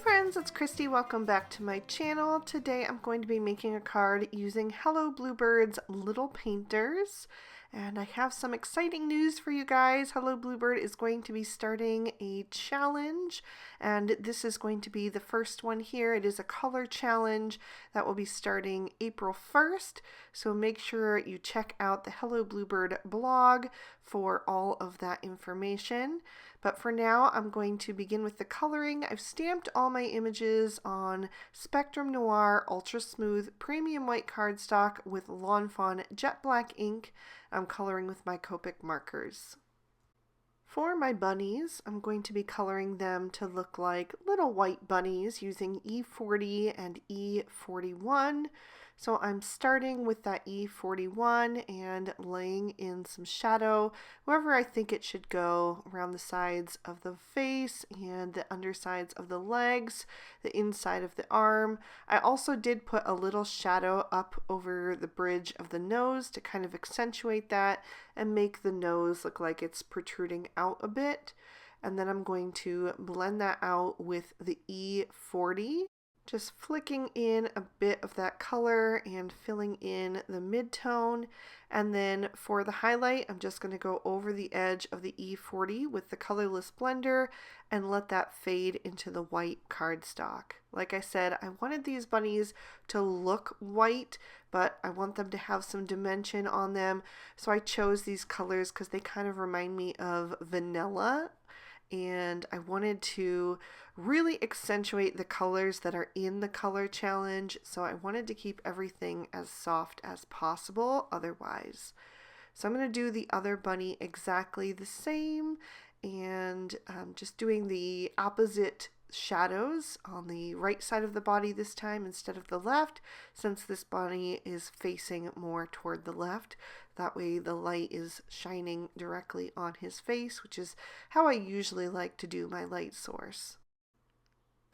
friends, it's Christy. Welcome back to my channel. Today I'm going to be making a card using Hello Bluebird's Little Painters. And I have some exciting news for you guys. Hello Bluebird is going to be starting a challenge, and this is going to be the first one here. It is a color challenge that will be starting April 1st. So make sure you check out the Hello Bluebird blog for all of that information. But for now, I'm going to begin with the coloring. I've stamped all my images on Spectrum Noir Ultra Smooth Premium White cardstock with Lawn Fawn Jet Black ink. I'm coloring with my Copic markers. For my bunnies, I'm going to be coloring them to look like little white bunnies using E40 and E41. So I'm starting with that E41 and laying in some shadow wherever I think it should go, around the sides of the face and the undersides of the legs, the inside of the arm. I also did put a little shadow up over the bridge of the nose to kind of accentuate that and make the nose look like it's protruding out a bit. And then I'm going to blend that out with the E40. Just flicking in a bit of that color and filling in the mid-tone. And then for the highlight, I'm just going to go over the edge of the E40 with the colorless blender and let that fade into the white cardstock. Like I said, I wanted these bunnies to look white, but I want them to have some dimension on them. So I chose these colors because they kind of remind me of vanilla. And I wanted to really accentuate the colors that are in the color challenge, so I wanted to keep everything as soft as possible otherwise. So I'm going to do the other bunny exactly the same, and just doing the opposite shadows on the right side of the body this time instead of the left, since this bunny is facing more toward the left. That way the light is shining directly on his face, which is how I usually like to do my light source.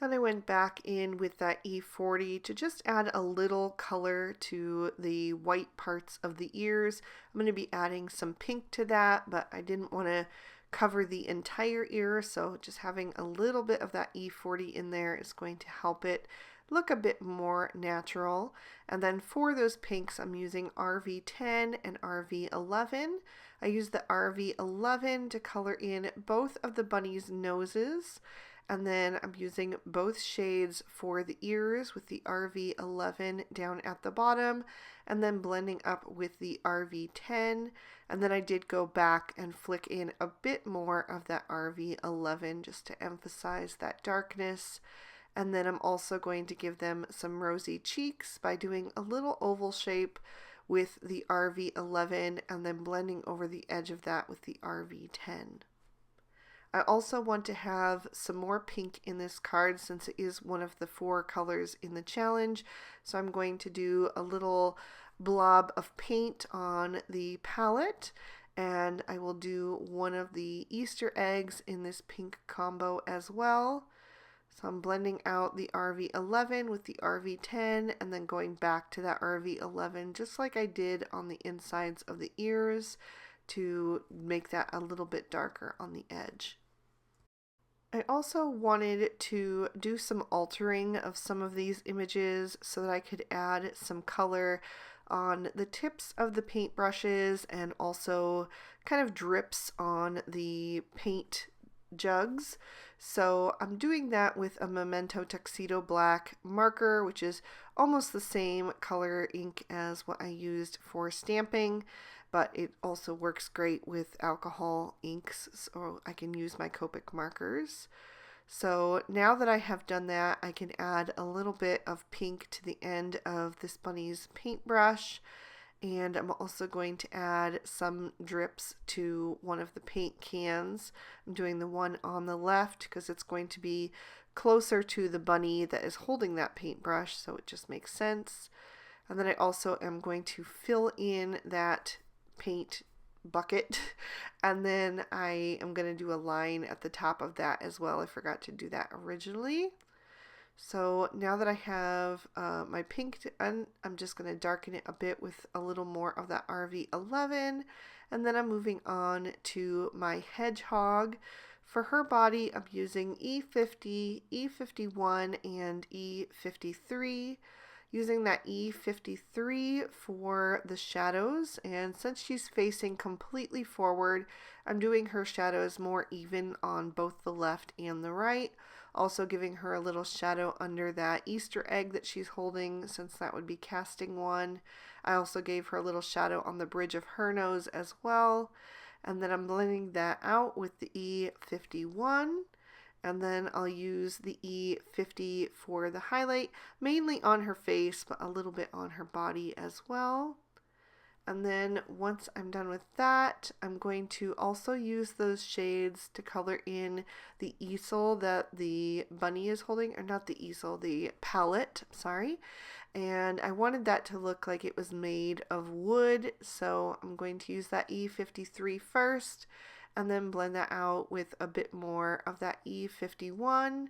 Then I went back in with that E40 to just add a little color to the white parts of the ears. I'm going to be adding some pink to that, but I didn't want to cover the entire ear, so just having a little bit of that E40 in there is going to help it look a bit more natural. And then for those pinks, I'm using RV10 and RV11. I use the RV11 to color in both of the bunny's noses, and then I'm using both shades for the ears with the RV11 down at the bottom, and then blending up with the RV10. And then I did go back and flick in a bit more of that RV11 just to emphasize that darkness. And then I'm also going to give them some rosy cheeks by doing a little oval shape with the RV11 and then blending over the edge of that with the RV10. I also want to have some more pink in this card since it is one of the 4 colors in the challenge. So I'm going to do a little blob of paint on the palette, and I will do one of the Easter eggs in this pink combo as well. So I'm blending out the RV11 with the RV10 and then going back to that RV11 just like I did on the insides of the ears to make that a little bit darker on the edge. I also wanted to do some altering of some of these images so that I could add some color on the tips of the paintbrushes and also kind of drips on the paint jugs. So I'm doing that with a Memento Tuxedo Black marker, which is almost the same color ink as what I used for stamping, but it also works great with alcohol inks, so I can use my Copic markers. So now that I have done that, I can add a little bit of pink to the end of this bunny's paintbrush. And I'm also going to add some drips to one of the paint cans. I'm doing the one on the left because it's going to be closer to the bunny that is holding that paintbrush, so it just makes sense. And then I also am going to fill in that paint bucket, and then I am going to do a line at the top of that as well. I forgot to do that originally. So now that I have my pink done, I'm just going to darken it a bit with a little more of that RV11, and then I'm moving on to my hedgehog. For her body, I'm using E50, E51, and E53. Using that E53 for the shadows, and since she's facing completely forward, I'm doing her shadows more even on both the left and the right. Also giving her a little shadow under that Easter egg that she's holding, since that would be casting one. I also gave her a little shadow on the bridge of her nose as well. And then I'm blending that out with the E51. And then I'll use the E50 for the highlight, mainly on her face, but a little bit on her body as well. And then once I'm done with that, I'm going to also use those shades to color in the easel that the bunny is holding, or not the easel, the palette, sorry. And I wanted that to look like it was made of wood, so I'm going to use that E53 first, and then blend that out with a bit more of that E51,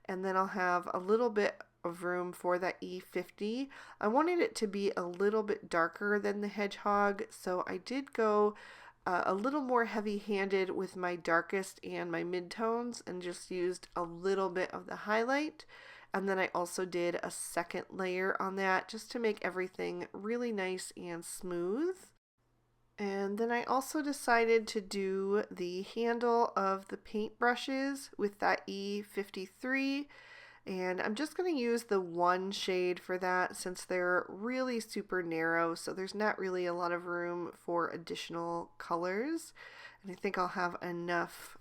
and then I'll have a little bit of room for that E50. I wanted it to be a little bit darker than the hedgehog, so I did go a little more heavy-handed with my darkest and my midtones and just used a little bit of the highlight. And then I also did a second layer on that just to make everything really nice and smooth. And then I also decided to do the handle of the paintbrushes with that E53. And I'm just going to use the one shade for that since they're really super narrow, so there's not really a lot of room for additional colors. And I think I'll have enough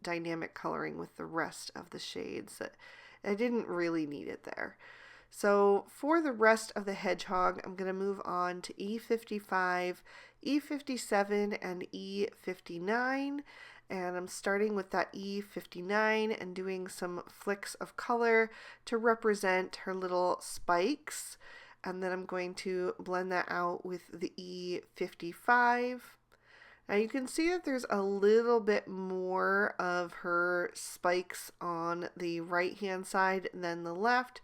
dynamic coloring with the rest of the shades that I didn't really need it there. So for the rest of the hedgehog, I'm going to move on to E55, E57, and E59. And I'm starting with that E59 and doing some flicks of color to represent her little spikes. And then I'm going to blend that out with the E55. Now you can see that there's a little bit more of her spikes on the right hand side than the left.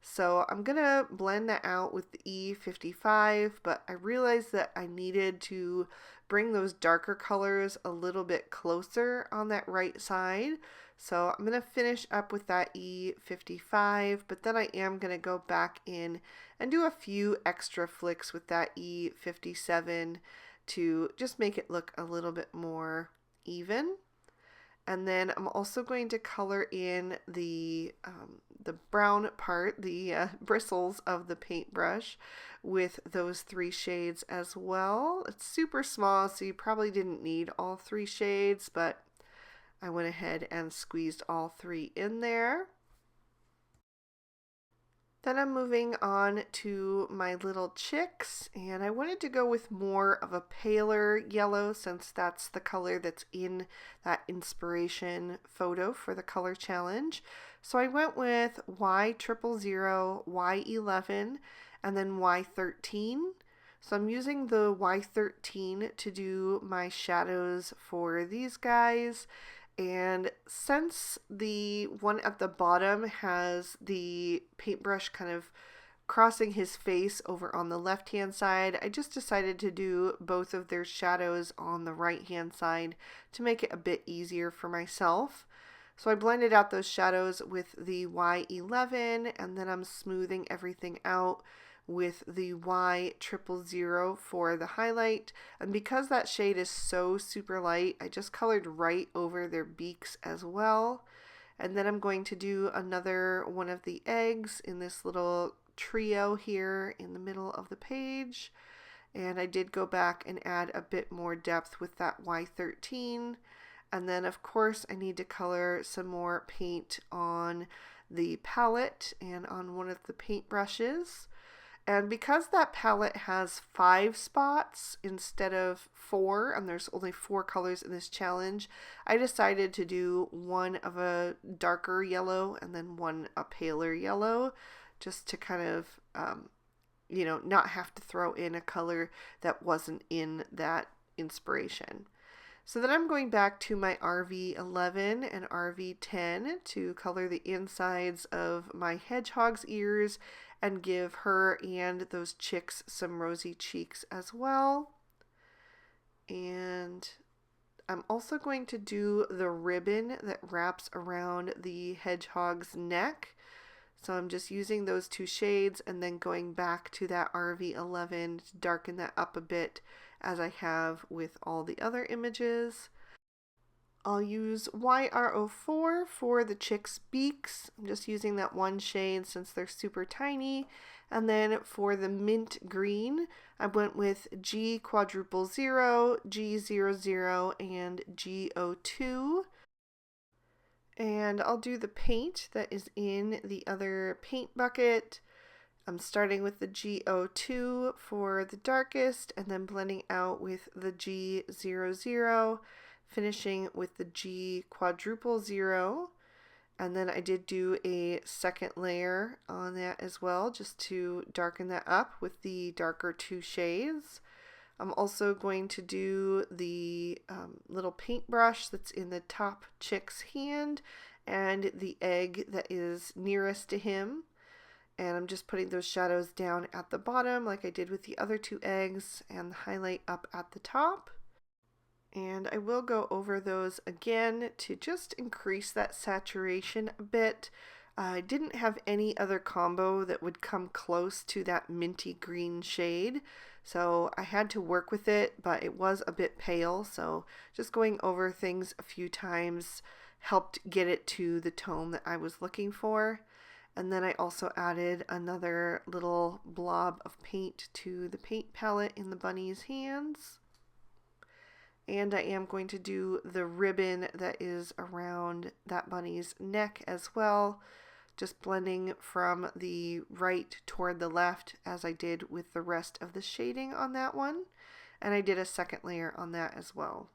So I'm going to blend that out with the E55, but I realized that I needed to bring those darker colors a little bit closer on that right side. So I'm going to finish up with that E55, but then I am going to go back in and do a few extra flicks with that E57 to just make it look a little bit more even. And then I'm also going to color in the brown part, the bristles of the paintbrush with those 3 shades as well. It's super small, so you probably didn't need all 3 shades, but I went ahead and squeezed all 3 in there. Then I'm moving on to my little chicks, and I wanted to go with more of a paler yellow since that's the color that's in that inspiration photo for the color challenge. So I went with Y000, Y11, and then Y13. So I'm using the Y13 to do my shadows for these guys. And since the one at the bottom has the paintbrush kind of crossing his face over on the left hand side, I just decided to do both of their shadows on the right hand side to make it a bit easier for myself. So I blended out those shadows with the Y11, and then I'm smoothing everything out with the Y000 for the highlight. And because that shade is so super light, I just colored right over their beaks as well. And then I'm going to do another one of the eggs in this little trio here in the middle of the page. And I did go back and add a bit more depth with that Y13. And then of course I need to color some more paint on the palette and on one of the paint brushes. And because that palette has 5 spots instead of 4, and there's only 4 colors in this challenge, I decided to do one of a darker yellow and then one a paler yellow, just to kind of, not have to throw in a color that wasn't in that inspiration. So then I'm going back to my RV11 and RV10 to color the insides of my hedgehog's ears and give her and those chicks some rosy cheeks as well. And I'm also going to do the ribbon that wraps around the hedgehog's neck. So I'm just using those two shades and then going back to that RV11 to darken that up a bit as I have with all the other images. I'll use YR04 for the chick's beaks. I'm just using that one shade since they're super tiny. And then for the mint green, I went with G quadruple 0, G00, and G02. And I'll do the paint that is in the other paint bucket. I'm starting with the G02 for the darkest and then blending out with the G00, finishing with the G quadruple 0. And then I did do a second layer on that as well, just to darken that up with the darker two shades. I'm also going to do the little paintbrush that's in the top chick's hand and the egg that is nearest to him. And I'm just putting those shadows down at the bottom like I did with the other two eggs and the highlight up at the top. And I will go over those again to just increase that saturation a bit. I didn't have any other combo that would come close to that minty green shade, so I had to work with it, but it was a bit pale, so just going over things a few times helped get it to the tone that I was looking for. And then I also added another little blob of paint to the paint palette in the bunny's hands. And I am going to do the ribbon that is around that bunny's neck as well, just blending from the right toward the left as I did with the rest of the shading on that one. And I did a second layer on that as well.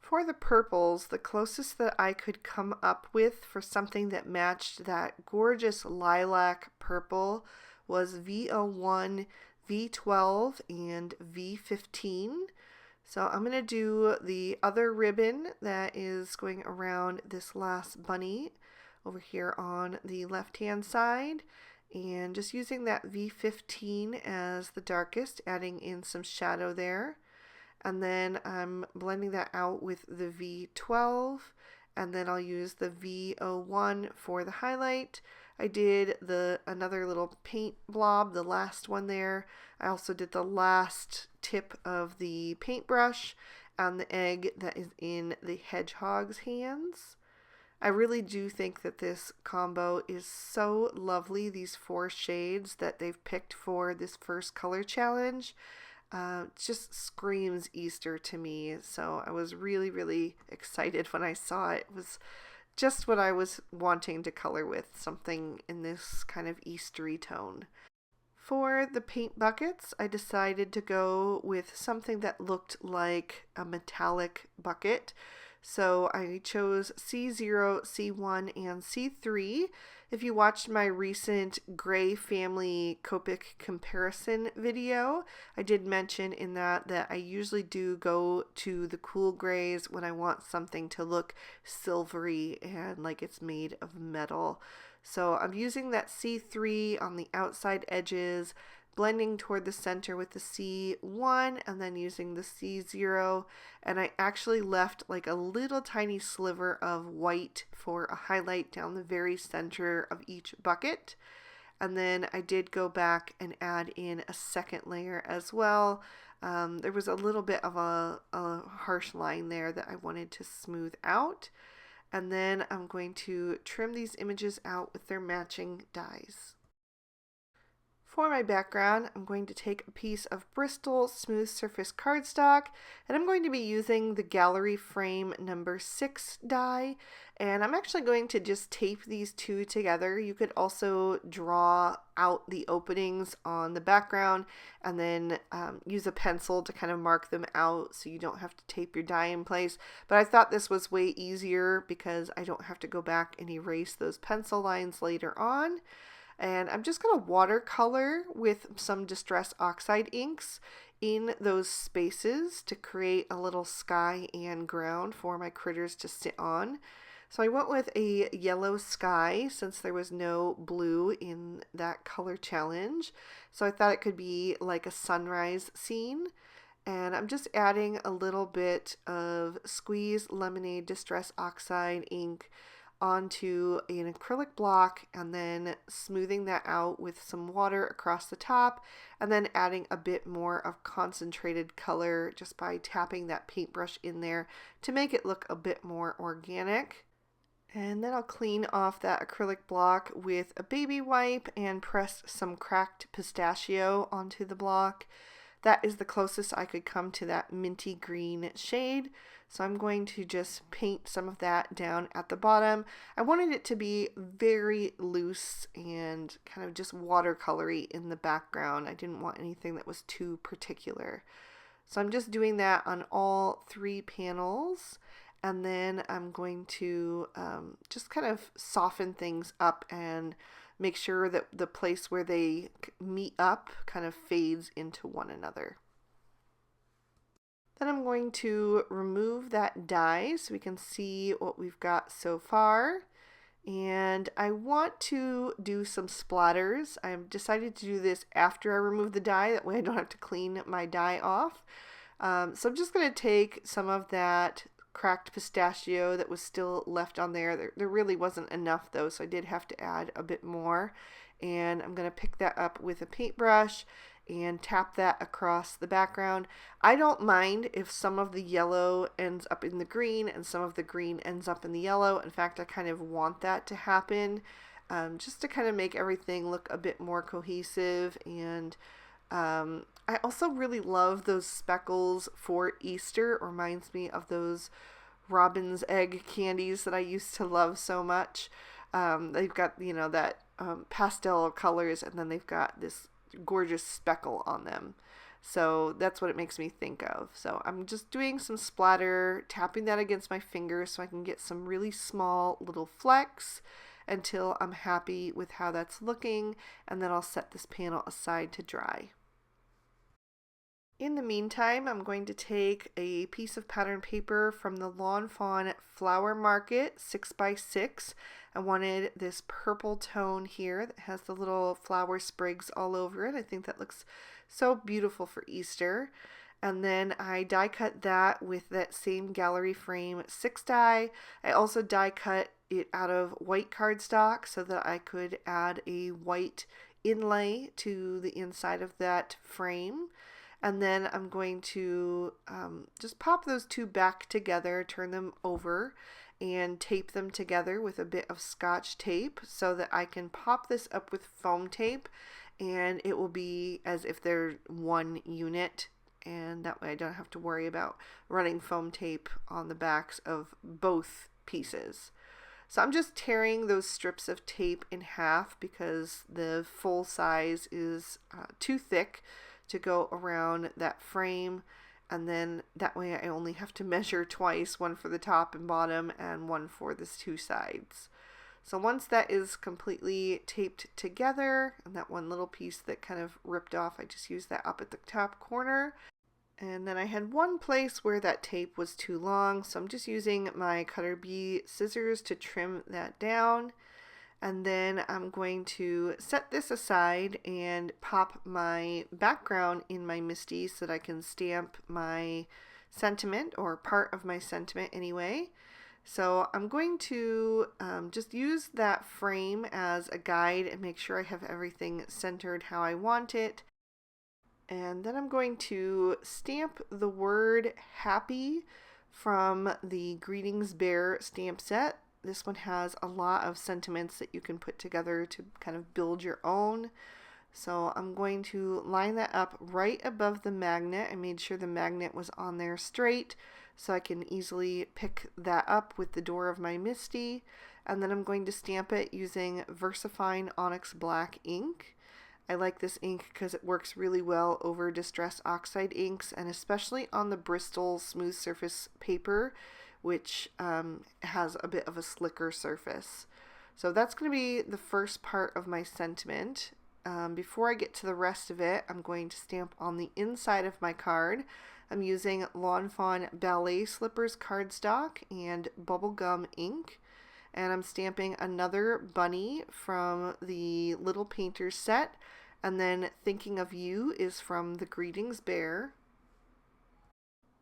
For the purples, the closest that I could come up with for something that matched that gorgeous lilac purple was V01, V12, and V15. So I'm going to do the other ribbon that is going around this last bunny over here on the left hand side, and just using that V15 as the darkest, adding in some shadow there. And then I'm blending that out with the V12, and then I'll use the V01 for the highlight. I did another little paint blob, the last one there. I also did the last tip of the paintbrush and the egg that is in the hedgehog's hands. I really do think that this combo is so lovely, these 4 shades that they've picked for this first color challenge. It just screams Easter to me, so I was really, really excited when I saw it. It was just what I was wanting to color with, something in this kind of Eastery tone. For the paint buckets, I decided to go with something that looked like a metallic bucket. So I chose C0, C1, and C3. If you watched my recent Gray Family Copic comparison video, I did mention in that I usually do go to the cool grays when I want something to look silvery and like it's made of metal. So I'm using that C3 on the outside edges, blending toward the center with the C1, and then using the C0, and I actually left like a little tiny sliver of white for a highlight down the very center of each bucket. And then I did go back and add in a second layer as well. There was a little bit of a harsh line there that I wanted to smooth out. And then I'm going to trim these images out with their matching dies. For my background, I'm going to take a piece of Bristol Smooth Surface cardstock, and I'm going to be using the Gallery Frame number 6 die, and I'm actually going to just tape these two together. You could also draw out the openings on the background and then use a pencil to kind of mark them out so you don't have to tape your die in place, but I thought this was way easier because I don't have to go back and erase those pencil lines later on. And I'm just going to watercolor with some Distress Oxide inks in those spaces to create a little sky and ground for my critters to sit on. So I went with a yellow sky since there was no blue in that color challenge. So I thought it could be like a sunrise scene. And I'm just adding a little bit of Squeeze Lemonade Distress Oxide ink onto an acrylic block and then smoothing that out with some water across the top, and then adding a bit more of concentrated color just by tapping that paintbrush in there to make it look a bit more organic. And then I'll clean off that acrylic block with a baby wipe and press some cracked pistachio onto the block. That is the closest I could come to that minty green shade. So I'm going to just paint some of that down at the bottom. I wanted it to be very loose and kind of just watercolory in the background. I didn't want anything that was too particular. So I'm just doing that on all 3 panels. And then I'm going to just kind of soften things up and make sure that the place where they meet up kind of fades into one another. Then I'm going to remove that dye so we can see what we've got so far. And I want to do some splatters. I've decided to do this after I remove the dye, that way I don't have to clean my dye off. So I'm just going to take some of that cracked pistachio that was still left on there. There really wasn't enough though, so I did have to add a bit more. And I'm going to pick that up with a paintbrush and tap that across the background. I don't mind if some of the yellow ends up in the green and some of the green ends up in the yellow. In fact, I kind of want that to happen just to kind of make everything look a bit more cohesive. And I also really love those speckles for Easter. It reminds me of those robin's egg candies that I used to love so much. They've got, you know, that pastel colors, and then they've got this gorgeous speckle on them. So that's what it makes me think of. So I'm just doing some splatter, tapping that against my fingers so I can get some really small little flecks until I'm happy with how that's looking, and then I'll set this panel aside to dry. In the meantime, I'm going to take a piece of pattern paper from the Lawn Fawn Flower Market 6x6. I wanted this purple tone here that has the little flower sprigs all over it. I think that looks so beautiful for Easter. And then I die cut that with that same gallery frame 6 die. I also die cut it out of white cardstock so that I could add a white inlay to the inside of that frame. And then I'm going to just pop those 2 back together, turn them over, and tape them together with a bit of Scotch tape so that I can pop this up with foam tape, and it will be as if they're one unit, and that way I don't have to worry about running foam tape on the backs of both pieces. So I'm just tearing those strips of tape in half because the full size is too thick to go around that frame, and then that way I only have to measure twice, one for the top and bottom and one for the 2 sides. So once that is completely taped together, and that one little piece that kind of ripped off, I just used that up at the top corner. And then I had one place where that tape was too long, so I'm just using my Cutter Bee scissors to trim that down. And then I'm going to set this aside and pop my background in my MISTI so that I can stamp my sentiment, or part of my sentiment anyway. So I'm going to just use that frame as a guide and make sure I have everything centered how I want it. And then I'm going to stamp the word happy from the Greetings Bear stamp set. This one has a lot of sentiments that you can put together to kind of build your own. So I'm going to line that up right above the magnet. I made sure the magnet was on there straight so I can easily pick that up with the door of my MISTI. And then I'm going to stamp it using VersaFine Onyx Black ink. I like this ink because it works really well over Distress Oxide inks, and especially on the Bristol smooth surface paper, which has a bit of a slicker surface. So that's going to be the first part of my sentiment. Before I get to the rest of it, I'm going to stamp on the inside of my card. I'm using Lawn Fawn Ballet Slippers cardstock and bubblegum ink. And I'm stamping another bunny from the Little Painters set. And then Thinking of You is from the Greetings Bear.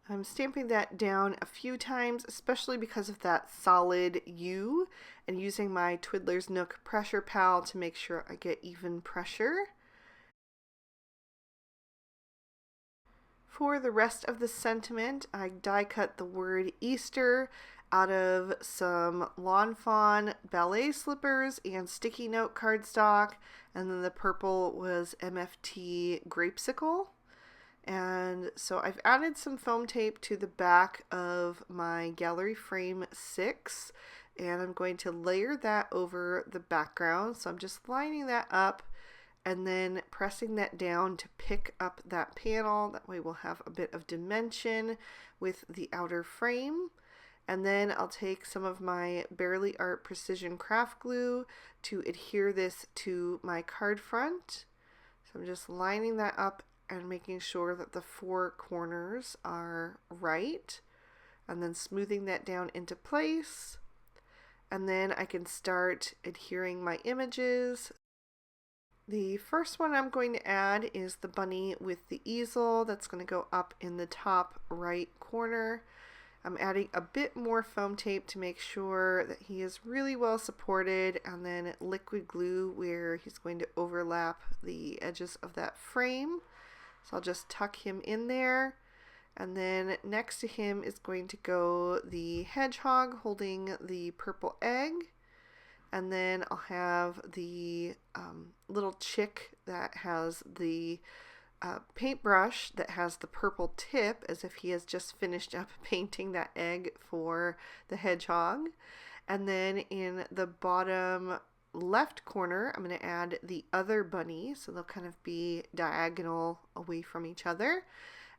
I'm stamping that down a few times, especially because of that solid U, and using my Twiddler's Nook pressure pal to make sure I get even pressure. For the rest of the sentiment, I die cut the word Easter out of some Lawn Fawn ballet slippers and sticky note cardstock, and then the purple was MFT grapesicle. And so I've added some foam tape to the back of my gallery frame 6, and I'm going to layer that over the background. So I'm just lining that up and then pressing that down to pick up that panel. That way we'll have a bit of dimension with the outer frame. And then I'll take some of my Barely Art Precision Craft Glue to adhere this to my card front. So I'm just lining that up and making sure that the 4 corners are right, and then smoothing that down into place. And then I can start adhering my images. The first one I'm going to add is the bunny with the easel. That's going to go up in the top right corner. I'm adding a bit more foam tape to make sure that he is really well supported, and then liquid glue where he's going to overlap the edges of that frame. So I'll just tuck him in there, and then next to him is going to go the hedgehog holding the purple egg, and then I'll have the little chick that has the paintbrush that has the purple tip, as if he has just finished up painting that egg for the hedgehog. And then in the bottom left corner, I'm going to add the other bunny, so they'll kind of be diagonal away from each other.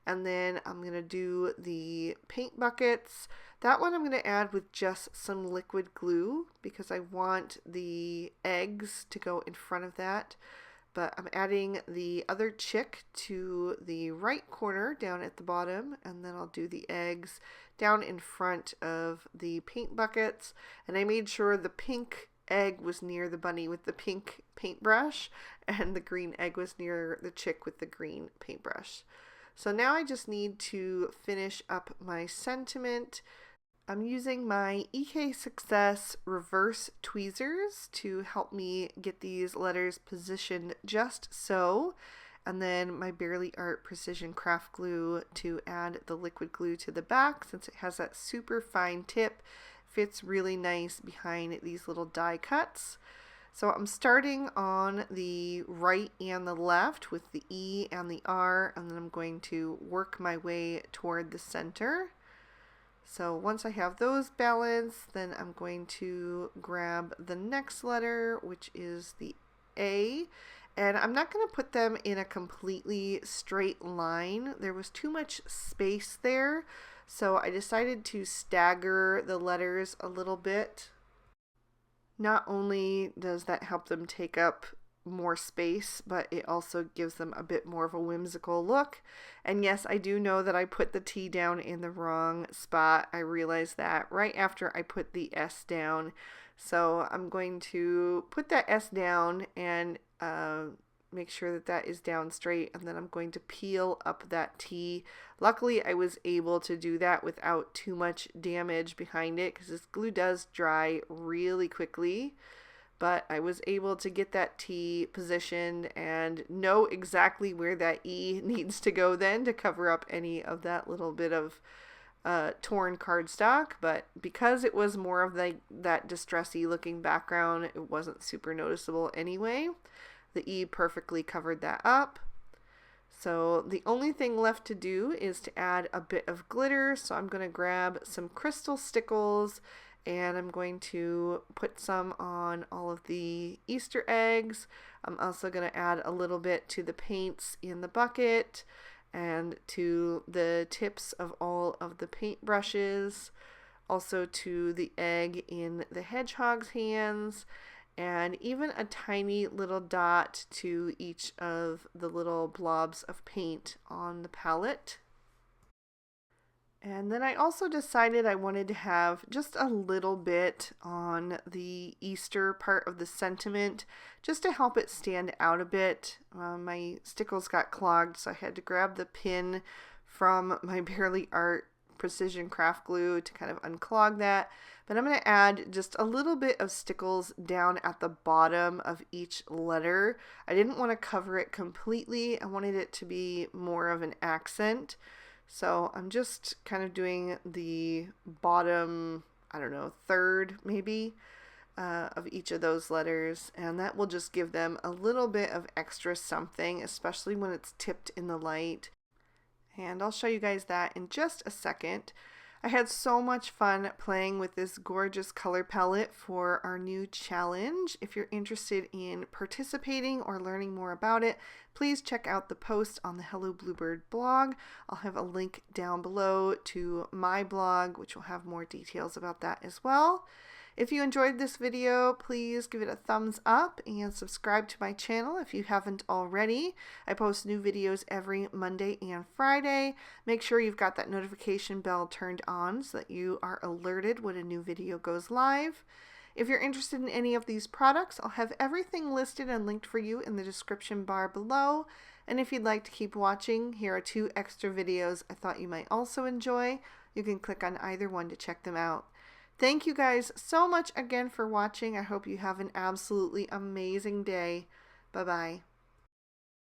And then I'm going to do the paint buckets. That one I'm going to add with just some liquid glue because I want the eggs to go in front of that. But I'm adding the other chick to the right corner down at the bottom, and then I'll do the eggs down in front of the paint buckets. And I made sure the pink egg was near the bunny with the pink paintbrush, and the green egg was near the chick with the green paintbrush. So now I just need to finish up my sentiment. I'm using my EK Success reverse tweezers to help me get these letters positioned just so, and then my Barely Art Precision Craft Glue to add the liquid glue to the back, since it has that super fine tip. Fits really nice behind these little die cuts. So I'm starting on the right and the left with the E and the R, and then I'm going to work my way toward the center. So once I have those balanced, then I'm going to grab the next letter, which is the A. And I'm not going to put them in a completely straight line. There was too much space there, so I decided to stagger the letters a little bit. Not only does that help them take up more space, but it also gives them a bit more of a whimsical look. And yes, I do know that I put the T down in the wrong spot. I realized that right after I put the S down. So I'm going to put that S down and make sure that that is down straight, and then I'm going to peel up that T. Luckily, I was able to do that without too much damage behind it, because this glue does dry really quickly. But I was able to get that T positioned and know exactly where that E needs to go then to cover up any of that little bit of torn cardstock. But because it was more of that distressy looking background, it wasn't super noticeable anyway. The E perfectly covered that up. So the only thing left to do is to add a bit of glitter. So I'm going to grab some crystal stickles, and I'm going to put some on all of the Easter eggs. I'm also going to add a little bit to the paints in the bucket and to the tips of all of the paint brushes, also to the egg in the hedgehog's hands, and even a tiny little dot to each of the little blobs of paint on the palette. And then I also decided I wanted to have just a little bit on the Easter part of the sentiment, just to help it stand out a bit. My stickles got clogged, so I had to grab the pin from my Barely Art precision craft glue to kind of unclog that. But I'm going to add just a little bit of stickles down at the bottom of each letter. I didn't want to cover it completely. I wanted it to be more of an accent. So I'm just kind of doing the bottom, I don't know, third maybe of each of those letters, and that will just give them a little bit of extra something, especially when it's tipped in the light. And I'll show you guys that in just a second. I had so much fun playing with this gorgeous color palette for our new challenge. If you're interested in participating or learning more about it, please check out the post on the Hello Bluebird blog. I'll have a link down below to my blog, which will have more details about that as well. If you enjoyed this video, please give it a thumbs up and subscribe to my channel if you haven't already. I post new videos every Monday and Friday. Make sure you've got that notification bell turned on so that you are alerted when a new video goes live. If you're interested in any of these products, I'll have everything listed and linked for you in the description bar below. And if you'd like to keep watching, here are 2 extra videos I thought you might also enjoy. You can click on either one to check them out. Thank you guys so much again for watching. I hope you have an absolutely amazing day. Bye-bye.